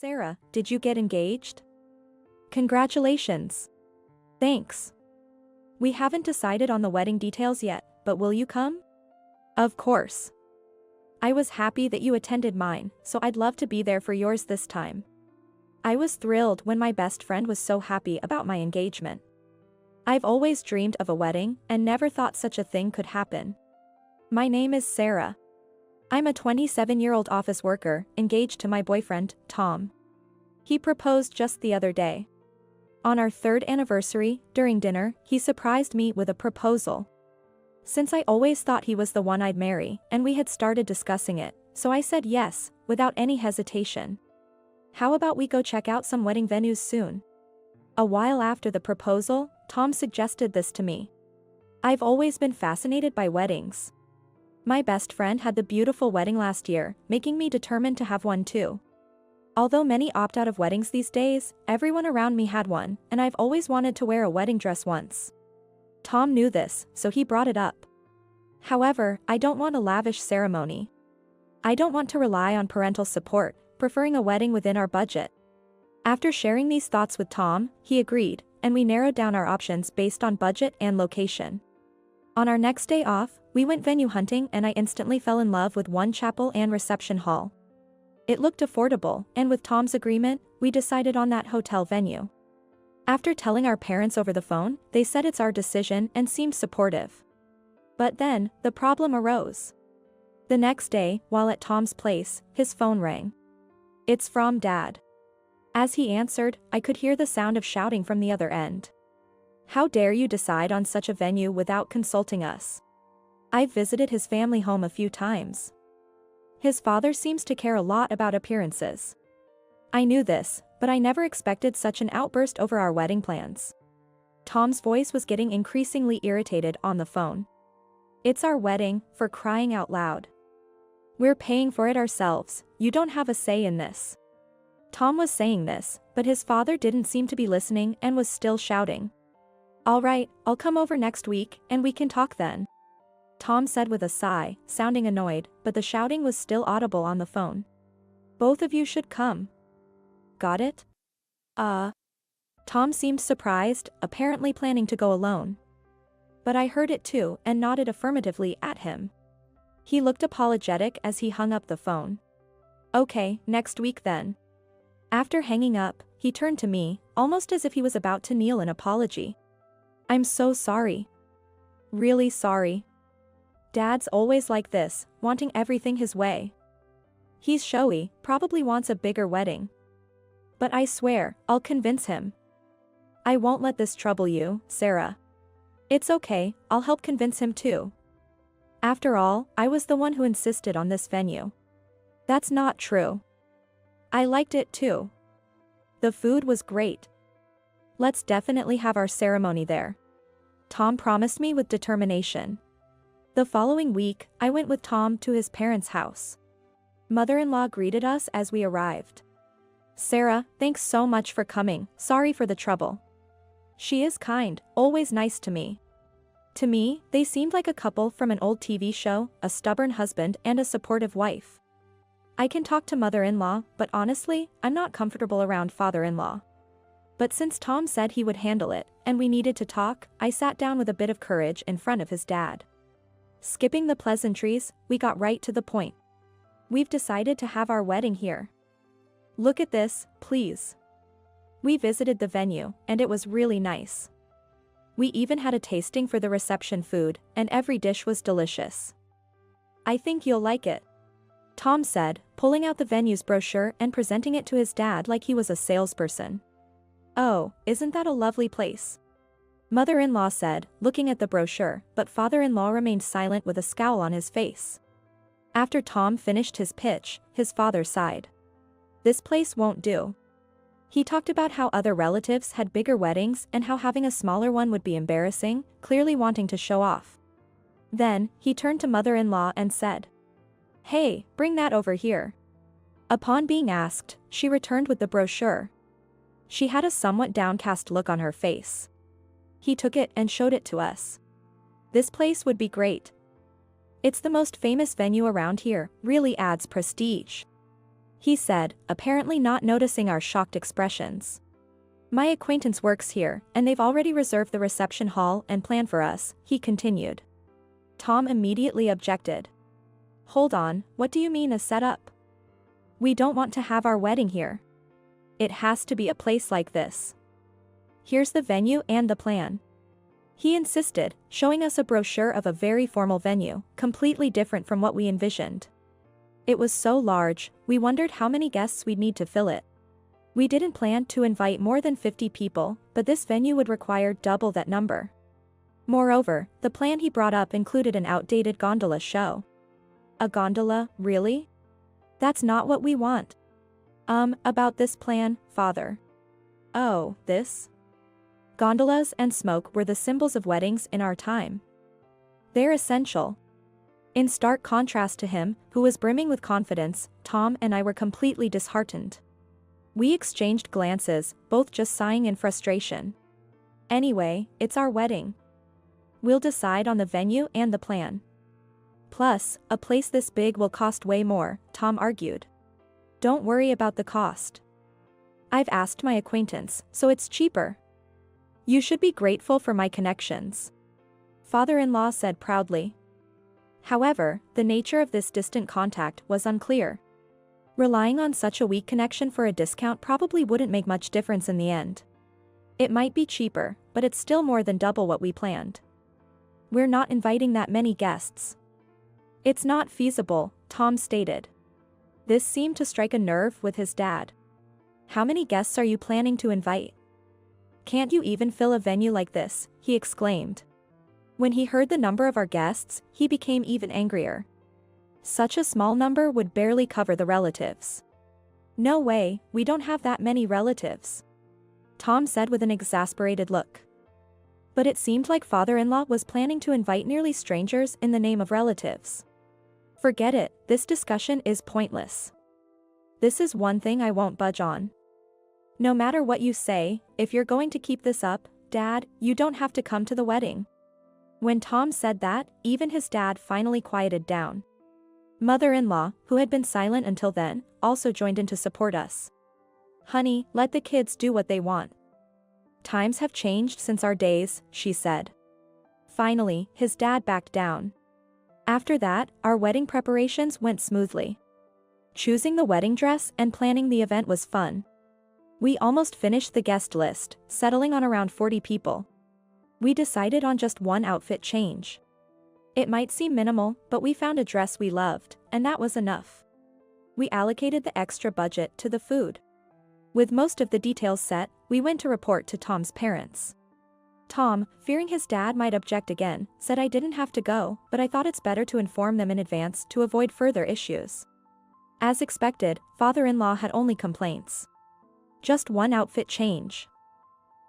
Sarah, did you get engaged? Congratulations. Thanks. We haven't decided on the wedding details yet, but will you come? Of course. I was happy that you attended mine, so I'd love to be there for yours this time. I was thrilled when my best friend was so happy about my engagement. I've always dreamed of a wedding and never thought such a thing could happen. My name is Sarah. I'm a 27-year-old office worker, engaged to my boyfriend, Tom. He proposed just the other day. On our 3rd anniversary, during dinner, he surprised me with a proposal. Since I always thought he was the one I'd marry, and we had started discussing it, so I said yes, without any hesitation. How about we go check out some wedding venues soon? A while after the proposal, Tom suggested this to me. I've always been fascinated by weddings. My best friend had the beautiful wedding last year, making me determined to have one too. Although many opt out of weddings these days, everyone around me had one, and I've always wanted to wear a wedding dress once. Tom knew this, so he brought it up. However, I don't want a lavish ceremony. I don't want to rely on parental support, preferring a wedding within our budget. After sharing these thoughts with Tom, he agreed, and we narrowed down our options based on budget and location. On our next day off, we went venue hunting and I instantly fell in love with one chapel and reception hall. It looked affordable, and with Tom's agreement, we decided on that hotel venue. After telling our parents over the phone, they said it's our decision and seemed supportive. But then, the problem arose. The next day, while at Tom's place, his phone rang. It's from Dad. As he answered, I could hear the sound of shouting from the other end. How dare you decide on such a venue without consulting us? I've visited his family home a few times. His father seems to care a lot about appearances. I knew this, but I never expected such an outburst over our wedding plans. Tom's voice was getting increasingly irritated on the phone. It's our wedding, for crying out loud. We're paying for it ourselves, you don't have a say in this. Tom was saying this, but his father didn't seem to be listening and was still shouting. All right, I'll come over next week, and we can talk then. Tom said with a sigh, sounding annoyed, but the shouting was still audible on the phone. Both of you should come. Got it? Tom seemed surprised, apparently planning to go alone. But I heard it too and nodded affirmatively at him. He looked apologetic as he hung up the phone. Okay, next week then. After hanging up, he turned to me, almost as if he was about to kneel in apology. I'm so sorry. Really sorry. Dad's always like this, wanting everything his way. He's showy, probably wants a bigger wedding. But I swear, I'll convince him. I won't let this trouble you, Sarah. It's okay, I'll help convince him too. After all, I was the one who insisted on this venue. That's not true. I liked it too. The food was great. Let's definitely have our ceremony there. Tom promised me with determination. The following week, I went with Tom to his parents' house. Mother-in-law greeted us as we arrived. Sarah, thanks so much for coming, sorry for the trouble. She is kind, always nice to me. To me, they seemed like a couple from an old TV show, a stubborn husband and a supportive wife. I can talk to mother-in-law, but honestly, I'm not comfortable around father-in-law. But since Tom said he would handle it, and we needed to talk, I sat down with a bit of courage in front of his dad. Skipping the pleasantries, we got right to the point. We've decided to have our wedding here. Look at this, please. We visited the venue, and it was really nice. We even had a tasting for the reception food, and every dish was delicious. I think you'll like it. Tom said, pulling out the venue's brochure and presenting it to his dad like he was a salesperson. Oh, isn't that a lovely place? Mother-in-law said, looking at the brochure, but father-in-law remained silent with a scowl on his face. After Tom finished his pitch, his father sighed. This place won't do. He talked about how other relatives had bigger weddings and how having a smaller one would be embarrassing, clearly wanting to show off. Then, he turned to mother-in-law and said, Hey, bring that over here. Upon being asked, she returned with the brochure. She had a somewhat downcast look on her face. He took it and showed it to us. This place would be great. It's the most famous venue around here, really adds prestige. he said, apparently not noticing our shocked expressions. My acquaintance works here, and they've already reserved the reception hall and plan for us, he continued. Tom immediately objected. Hold on, what do you mean a setup? We don't want to have our wedding here. It has to be a place like this. Here's the venue and the plan. He insisted, showing us a brochure of a very formal venue, completely different from what we envisioned. It was so large, we wondered how many guests we'd need to fill it. We didn't plan to invite more than 50 people, but this venue would require double that number. Moreover, the plan he brought up included an outdated gondola show. A gondola, really? That's not what we want. About this plan, Father. Oh, this? Gondolas and smoke were the symbols of weddings in our time. They're essential. In stark contrast to him, who was brimming with confidence, Tom and I were completely disheartened. We exchanged glances, both just sighing in frustration. Anyway, it's our wedding. We'll decide on the venue and the plan. Plus, a place this big will cost way more, Tom argued. Don't worry about the cost. I've asked my acquaintance, so it's cheaper. You should be grateful for my connections. Father-in-law said proudly. However, the nature of this distant contact was unclear. Relying on such a weak connection for a discount probably wouldn't make much difference in the end. It might be cheaper, but it's still more than double what we planned. We're not inviting that many guests. It's not feasible, Tom stated. This seemed to strike a nerve with his dad. How many guests are you planning to invite? Can't you even fill a venue like this? He exclaimed. When he heard the number of our guests, he became even angrier. Such a small number would barely cover the relatives. No way, we don't have that many relatives. Tom said with an exasperated look. But it seemed like father-in-law was planning to invite nearly strangers in the name of relatives. Forget it, this discussion is pointless. This is one thing I won't budge on. No matter what you say, if you're going to keep this up, Dad, you don't have to come to the wedding. When Tom said that, even his dad finally quieted down. Mother-in-law, who had been silent until then, also joined in to support us. Honey, let the kids do what they want. Times have changed since our days, she said. Finally, his dad backed down. After that, our wedding preparations went smoothly. Choosing the wedding dress and planning the event was fun. We almost finished the guest list, settling on around 40 people. We decided on just one outfit change. It might seem minimal, but we found a dress we loved, and that was enough. We allocated the extra budget to the food. With most of the details set, we went to report to Tom's parents. Tom, fearing his dad might object again, said I didn't have to go, but I thought it's better to inform them in advance to avoid further issues. As expected, father-in-law had only complaints. Just one outfit change.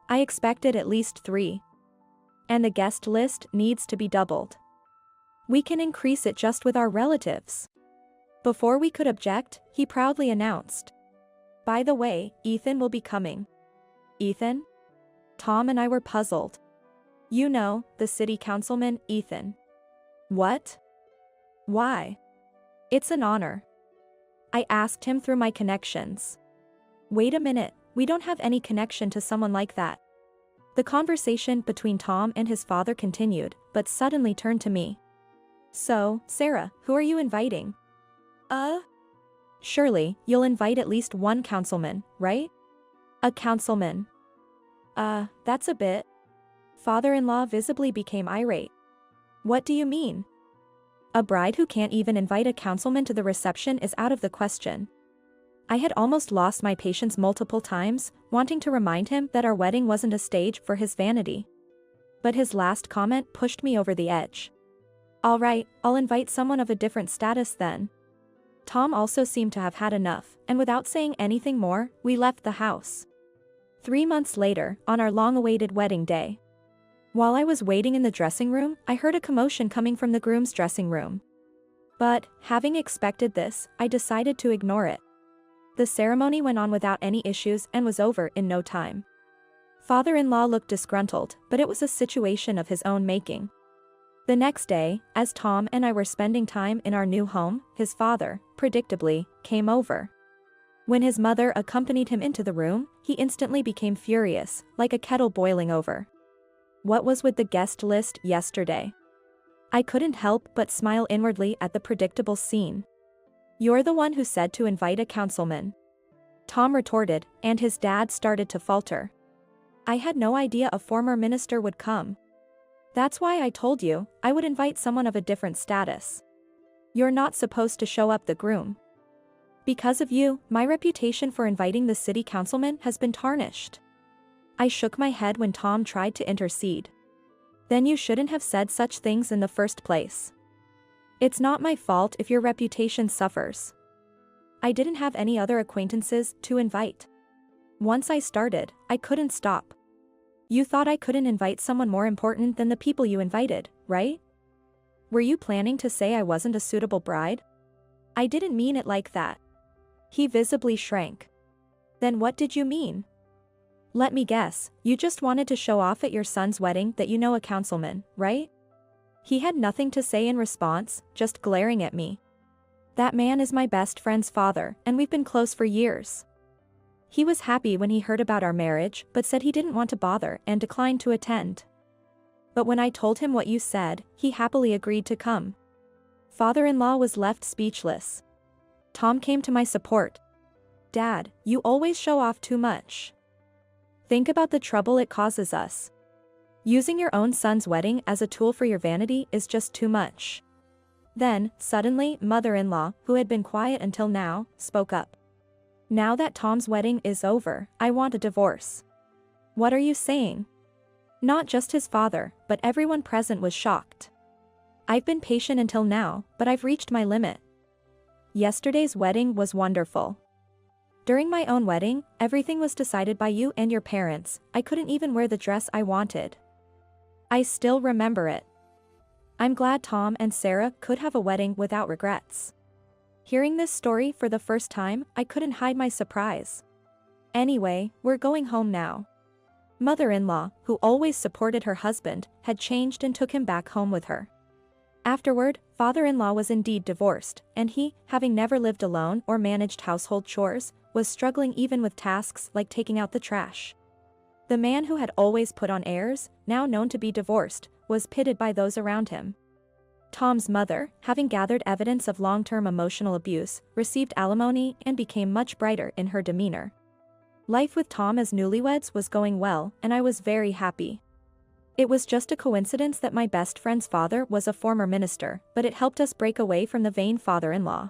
I expected at least 3. And the guest list needs to be doubled. We can increase it just with our relatives. Before we could object, he proudly announced. By the way, Ethan will be coming. Ethan? Tom and I were puzzled. You know, the city councilman, Ethan. What? Why? It's an honor. I asked him through my connections. Wait a minute, we don't have any connection to someone like that. The conversation between Tom and his father continued, but suddenly turned to me. So, Sarah, who are you inviting? Surely, you'll invite at least one councilman, right? A councilman. That's a bit. Father-in-law visibly became irate. What do you mean? A bride who can't even invite a councilman to the reception is out of the question. I had almost lost my patience multiple times, wanting to remind him that our wedding wasn't a stage for his vanity. But his last comment pushed me over the edge. All right, I'll invite someone of a different status then. Tom also seemed to have had enough, and without saying anything more, we left the house. 3 months later, on our long-awaited wedding day. While I was waiting in the dressing room, I heard a commotion coming from the groom's dressing room. But, having expected this, I decided to ignore it. The ceremony went on without any issues and was over in no time. Father-in-law looked disgruntled, but it was a situation of his own making. The next day, as Tom and I were spending time in our new home, his father, predictably, came over. When his mother accompanied him into the room, he instantly became furious, like a kettle boiling over. What was with the guest list yesterday? I couldn't help but smile inwardly at the predictable scene. You're the one who said to invite a councilman, Tom retorted, and his dad started to falter. I had no idea a former minister would come. That's why I told you I would invite someone of a different status. You're not supposed to show up the groom. Because of you, my reputation for inviting the city councilman has been tarnished. I shook my head when Tom tried to intercede. Then you shouldn't have said such things in the first place. It's not my fault if your reputation suffers. I didn't have any other acquaintances to invite. Once I started, I couldn't stop. You thought I couldn't invite someone more important than the people you invited, right? Were you planning to say I wasn't a suitable bride? I didn't mean it like that. He visibly shrank. Then what did you mean? Let me guess, you just wanted to show off at your son's wedding that you know a councilman, right? He had nothing to say in response, just glaring at me. That man is my best friend's father, and we've been close for years. He was happy when he heard about our marriage, but said he didn't want to bother and declined to attend. But when I told him what you said, he happily agreed to come. Father-in-law was left speechless. Tom came to my support. Dad, you always show off too much. Think about the trouble it causes us. Using your own son's wedding as a tool for your vanity is just too much. Then, suddenly, mother-in-law, who had been quiet until now, spoke up. Now that Tom's wedding is over, I want a divorce. What are you saying? Not just his father, but everyone present was shocked. I've been patient until now, but I've reached my limit. Yesterday's wedding was wonderful. During my own wedding, everything was decided by you and your parents. I couldn't even wear the dress I wanted. I still remember it. I'm glad Tom and Sarah could have a wedding without regrets. Hearing this story for the first time, I couldn't hide my surprise. Anyway, we're going home now. Mother-in-law, who always supported her husband, had changed and took him back home with her. Afterward, father-in-law was indeed divorced, and he, having never lived alone or managed household chores, was struggling even with tasks like taking out the trash. The man who had always put on airs, now known to be divorced, was pitied by those around him. Tom's mother, having gathered evidence of long-term emotional abuse, received alimony and became much brighter in her demeanor. Life with Tom as newlyweds was going well, and I was very happy. It was just a coincidence that my best friend's father was a former minister, but it helped us break away from the vain father-in-law.